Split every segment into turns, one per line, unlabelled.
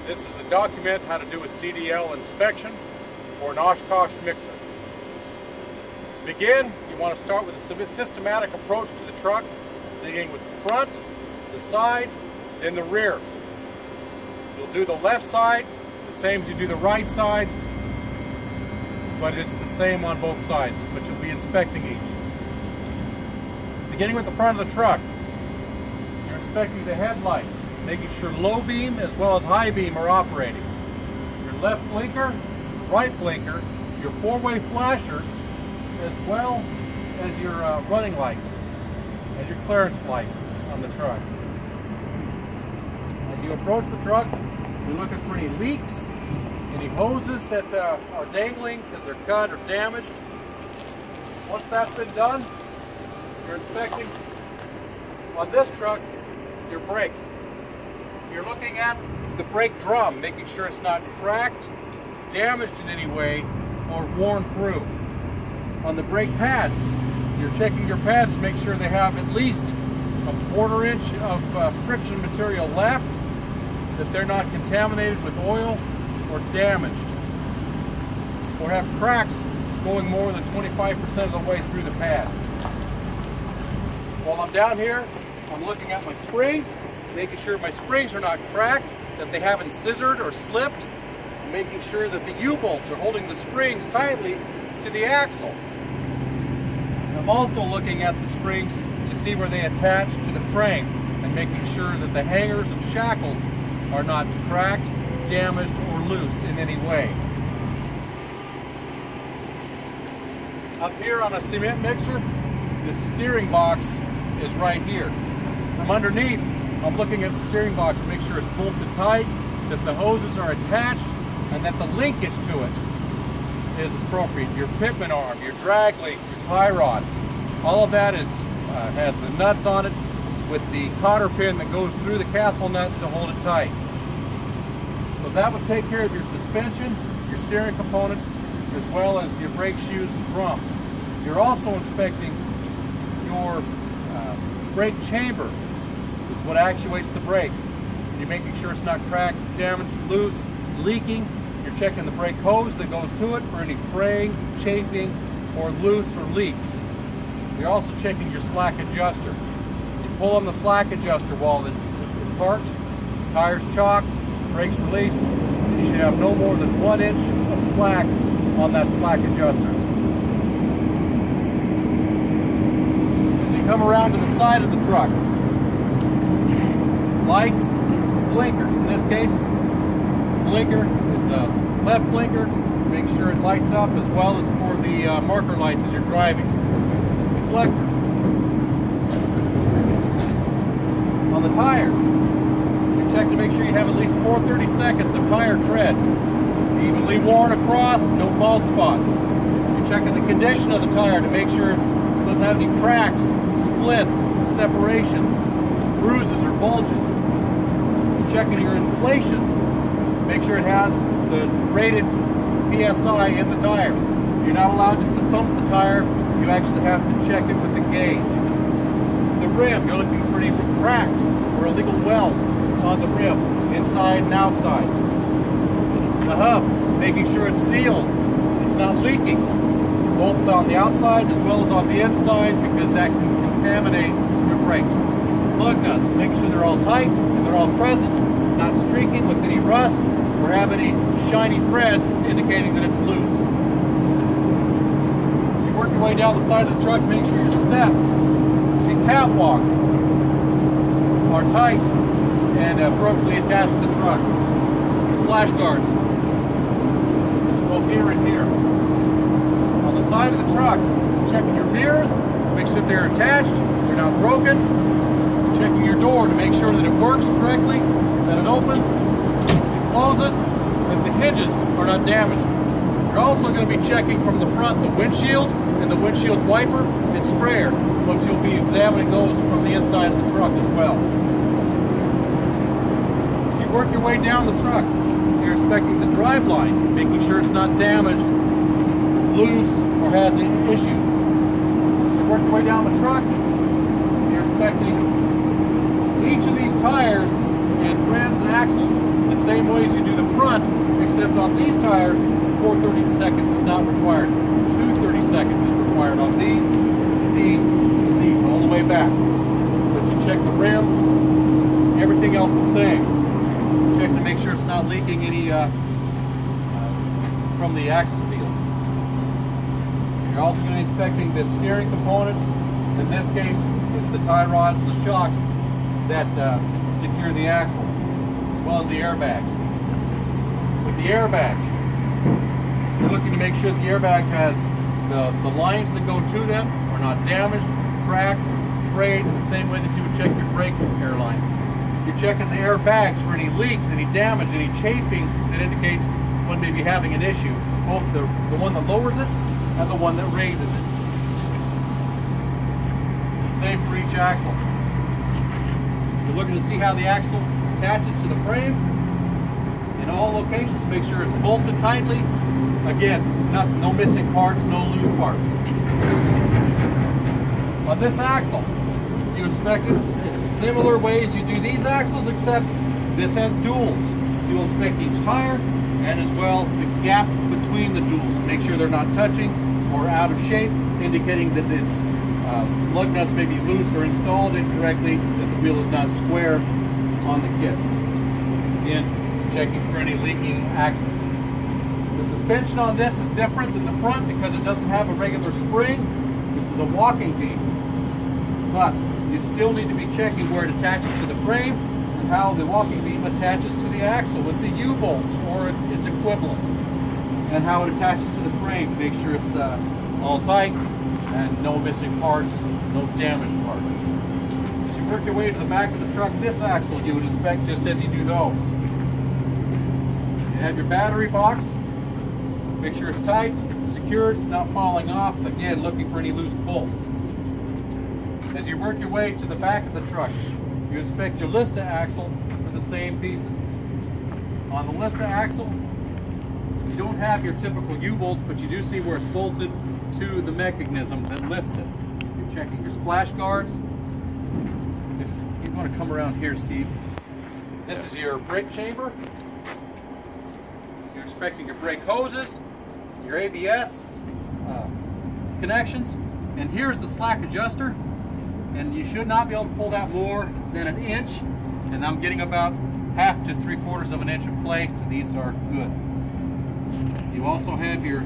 This is a document how to do a CDL inspection for an Oshkosh mixer. To begin, you want to start with a systematic approach to the truck, beginning with the front, the side, then the rear. You'll do the left side the same as you do the right side, but it's the same on both sides, but you'll be inspecting each. Beginning with the front of the truck, you're inspecting the headlights, making sure low beam as well as high beam are operating. Your left blinker, right blinker, your four-way flashers, as well as your running lights and your clearance lights on the truck. As you approach the truck, you're looking for any leaks, any hoses that are dangling because they're cut or damaged. Once that's been done, you're inspecting on this truck your brakes. You're looking at the brake drum, making sure it's not cracked, damaged in any way, or worn through. On the brake pads, you're checking your pads to make sure they have at least a 1/4 inch of friction material left, that they're not contaminated with oil or damaged, or have cracks going more than 25% of the way through the pad. While I'm down here, I'm looking at my springs, making sure my springs are not cracked, that they haven't scissored or slipped, and making sure that the U-bolts are holding the springs tightly to the axle. I'm also looking at the springs to see where they attach to the frame and making sure that the hangers and shackles are not cracked, damaged, or loose in any way. Up here on a cement mixer, the steering box is right here. From underneath, I'm looking at the steering box to make sure it's bolted tight, that the hoses are attached, and that the linkage to it is appropriate. Your pitman arm, your drag link, your tie rod, all of that has the nuts on it with the cotter pin that goes through the castle nut to hold it tight. So that will take care of your suspension, your steering components, as well as your brake shoes and drum. You're also inspecting your brake chamber. It's what actuates the brake. You're making sure it's not cracked, damaged, loose, leaking. You're checking the brake hose that goes to it for any fraying, chafing, or loose or leaks. You're also checking your slack adjuster. You pull on the slack adjuster while it's parked, tires chalked, brakes released, and you should have no more than 1 inch of slack on that slack adjuster. As you come around to the side of the truck, lights, blinkers. In this case, blinker is a left blinker, make sure it lights up, as well as for the marker lights as you're driving. Reflectors. On the tires, you check to make sure you have at least 4/30 seconds of tire tread. Evenly worn across, no bald spots. You're checking the condition of the tire to make sure it doesn't have any cracks, splits, separations, bruises, or bulges. You're checking your inflation. Make sure it has the rated PSI in the tire. You're not allowed just to thump the tire. You actually have to check it with the gauge. The rim, you're looking for any cracks or illegal welds on the rim, inside and outside. The hub, making sure it's sealed, it's not leaking, both on the outside as well as on the inside, because that can contaminate your brakes. Lug nuts, making sure they're all tight and they're all present, not streaking with any rust or have any shiny threads indicating that it's loose. As you work your way down the side of the truck, make sure your steps and catwalk are tight and appropriately attached to the truck. Splash guards, both here and here. On the side of the truck, checking your mirrors, make sure they're attached, they're not broken. Checking your door to make sure that it works correctly, that it opens, it closes, that the hinges are not damaged. You're also going to be checking from the front the windshield and the windshield wiper and sprayer, but you'll be examining those from the inside of the truck as well. As you work your way down the truck, you're inspecting the drive line, making sure it's not damaged, loose, or has any issues. As you work your way down the truck, you're inspecting each of these tires and rims and axles the same way as you do the front, except on these tires, 430 seconds is not required. 230 seconds is required on these, all the way back. But you check the rims, everything else the same. Check to make sure it's not leaking any from the axle seals. You're also going to be inspecting the steering components. In this case, it's the tie rods and the shocks that secure the axle, as well as the airbags. With the airbags, you're looking to make sure the airbag has the lines that go to them are not damaged, cracked, frayed, in the same way that you would check your brake air lines. You're checking the airbags for any leaks, any damage, any chafing that indicates one may be having an issue, both the one that lowers it and the one that raises it. Same for each axle. You're looking to see how the axle attaches to the frame. In all locations, make sure it's bolted tightly. Again, no missing parts, no loose parts. On this axle, you inspect it the similar ways you do these axles, except this has duals. So you'll inspect each tire and as well the gap between the duals. Make sure they're not touching or out of shape, indicating that its lug nuts may be loose or installed incorrectly, that the wheel is not square on the kit. Again, checking for any leaking axles. The suspension on this is different than the front because it doesn't have a regular spring. This is a walking beam. But you still need to be checking where it attaches to the frame and how the walking beam attaches to the axle with the U-bolts or its equivalent, and how it attaches to the frame. Make sure it's all tight and no missing parts, no damaged parts. As you work your way to the back of the truck, this axle you would inspect just as you do those. You have your battery box. Make sure it's tight, secured, it's not falling off. Again, looking for any loose bolts. As you work your way to the back of the truck, you inspect your Lista axle for the same pieces. On the Lista axle, you don't have your typical U-bolts, but you do see where it's bolted to the mechanism that lifts it. You're checking your splash guards. If you want to come around here, Steve, this is your brake chamber. You're inspecting your brake hoses, your ABS connections, and here's the slack adjuster. And you should not be able to pull that more than an inch. And I'm getting about 1/2 to 3/4 of an inch of play, so these are good. You also have your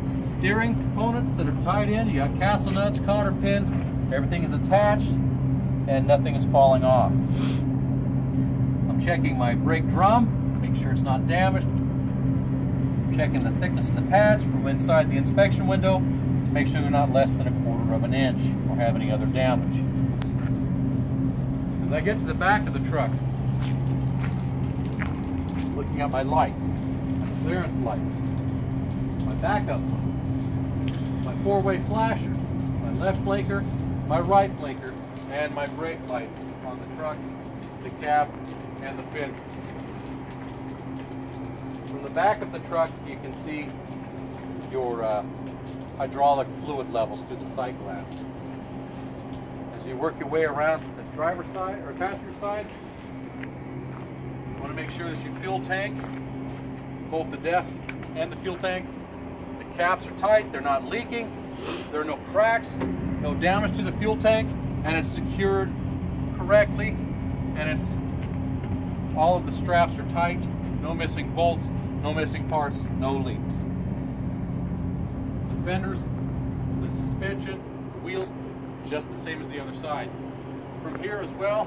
steering components that are tied in. You got castle nuts, cotter pins, everything is attached and nothing is falling off. I'm checking my brake drum, make sure it's not damaged. I'm checking the thickness of the pads from inside the inspection window to make sure they're not less than 1/4 of an inch or have any other damage. As I get to the back of the truck, looking at my lights, my clearance lights, my backup lights, my 4-way flashers, my left blinker, my right blinker, and my brake lights on the truck, the cab, and the fenders. From the back of the truck, you can see your hydraulic fluid levels through the sight glass. As you work your way around to the driver's side or passenger side, you want to make sure that your fuel tank, both the DEF and the fuel tank, the caps are tight, they're not leaking, there are no cracks, no damage to the fuel tank, and it's secured correctly, and all of the straps are tight, no missing bolts, no missing parts, no leaks. The fenders, the suspension, the wheels, just the same as the other side. From here as well,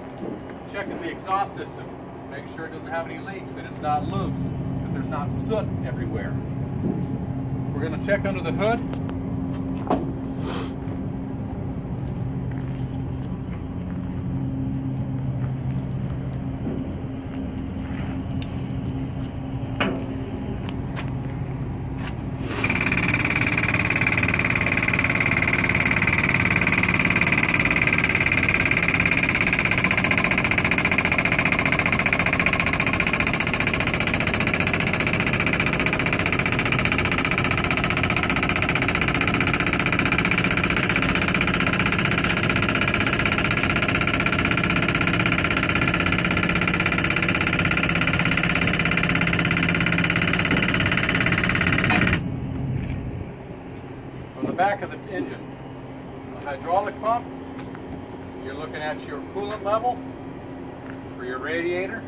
checking the exhaust system, making sure it doesn't have any leaks, that it's not loose, that there's not soot everywhere. We're going to check under the hood. back of the engine. The hydraulic pump, you're looking at your coolant level for your radiator.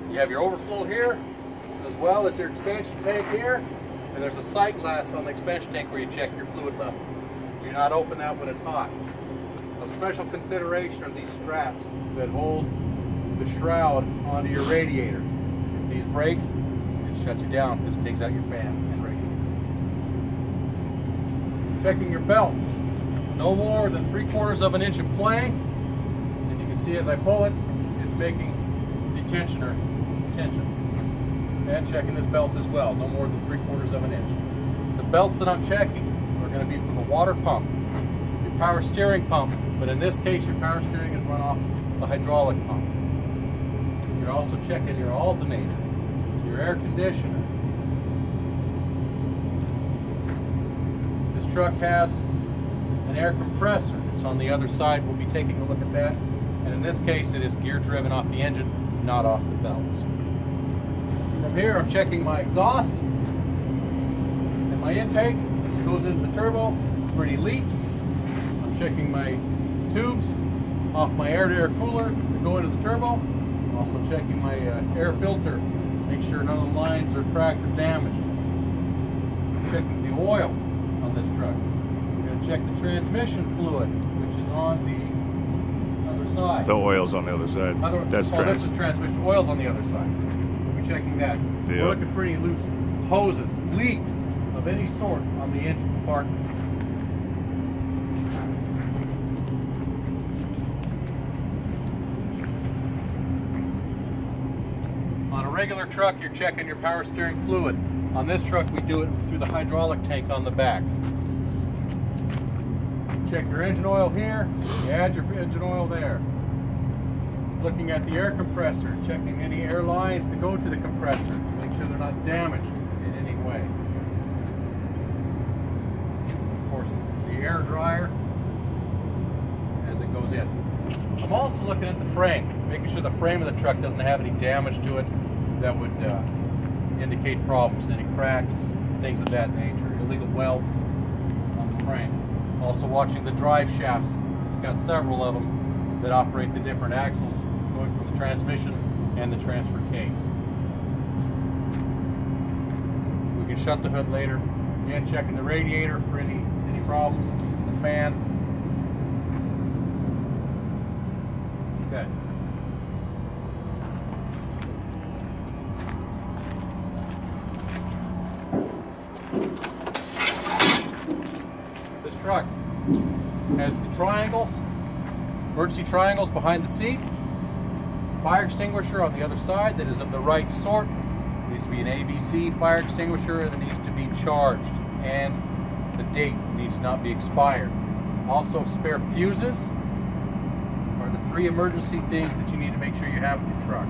You have your overflow here, as well as your expansion tank here, and there's a sight glass on the expansion tank where you check your fluid level. Do not open that when it's hot. Of special consideration are these straps that hold the shroud onto your radiator. If these break, it shuts you down because it takes out your fan and radiator. Checking your belts. No more than 3/4 of an inch of play. And you can see as I pull it, it's making the tensioner tension. And checking this belt as well, no more than 3/4 of an inch. The belts that I'm checking are going to be for the water pump, your power steering pump, but in this case your power steering is run off the hydraulic pump. You're also checking your alternator, your air conditioner. This truck has an air compressor. It's on the other side. We'll be taking a look at that. And in this case, it is gear driven off the engine, not off the belts. From here, I'm checking my exhaust and my intake as it goes into the turbo for any leaks. I'm checking my tubes off my air-to-air cooler to go into the turbo. I'm also checking my air filter, make sure none of the lines are cracked or damaged. I'm checking the oil on this truck. We're going to check the transmission fluid, which is on the other side.
The oil's on the other side.
This is transmission. Oil's on the other side. We'll be checking that.
Yeah.
We're looking for any loose hoses, leaks of any sort on the engine compartment. On a regular truck, you're checking your power steering fluid. On this truck, we do it through the hydraulic tank on the back. Check your engine oil here, you add your engine oil there. Looking at the air compressor, checking any air lines that go to the compressor, make sure they're not damaged in any way. Of course, the air dryer as it goes in. I'm also looking at the frame, making sure the frame of the truck doesn't have any damage to it that would indicate problems, any cracks, things of that nature, illegal welds on the frame. Also watching the drive shafts. It's got several of them that operate the different axles going from the transmission and the transfer case. We can shut the hood later. Again, checking the radiator for any problems, the fan. Okay. This truck has the triangles, emergency triangles behind the seat, fire extinguisher on the other side that is of the right sort. It needs to be an ABC fire extinguisher that needs to be charged, and the date needs to not be expired. Also, spare fuses are the 3 emergency things that you need to make sure you have with your truck.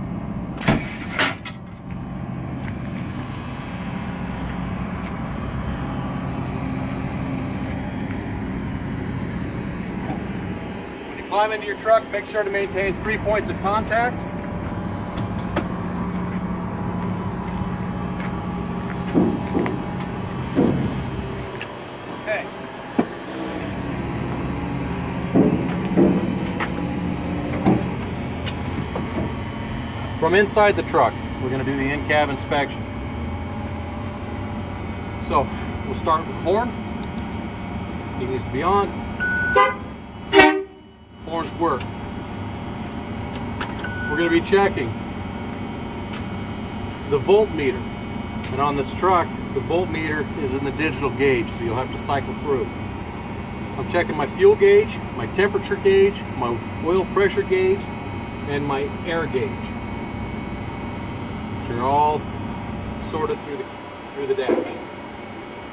Climb into your truck, make sure to maintain 3 points of contact. Okay. From inside the truck, we're going to do the in-cab inspection. So, we'll start with the horn. He needs to be on. Horns work. We're going to be checking the voltmeter, and on this truck the voltmeter is in the digital gauge, so you'll have to cycle through. I'm checking my fuel gauge, my temperature gauge, my oil pressure gauge, and my air gauge, which are all sorted through the dash.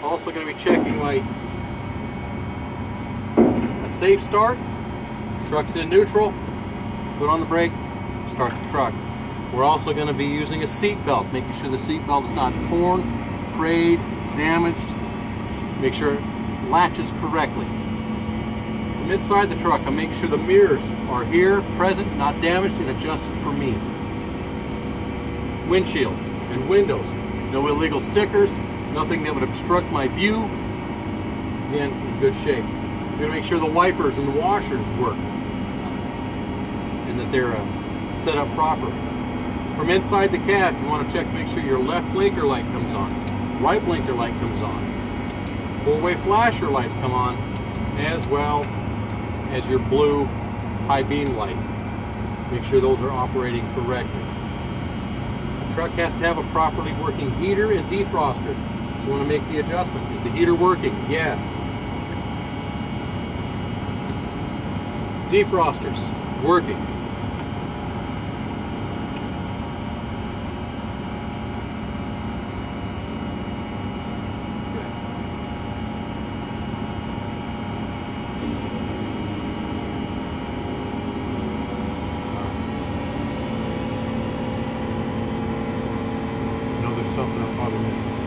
Also going to be checking a safe start. Truck's in neutral, foot on the brake, start the truck. We're also going to be using a seat belt, making sure the seat belt is not torn, frayed, damaged. Make sure it latches correctly. From inside the truck, I'm making sure the mirrors are here, present, not damaged, and adjusted for me. Windshield and windows, no illegal stickers, nothing that would obstruct my view. again, in good shape. You're going to make sure the wipers and the washers work and that they're set up properly. From inside the cab, you want to check to make sure your left blinker light comes on, right blinker light comes on, four-way flasher lights come on, as well as your blue high beam light. Make sure those are operating correctly. The truck has to have a properly working heater and defroster, so you want to make the adjustment. Is the heater working? Yes. Defrosters working. Something I'm probably missing.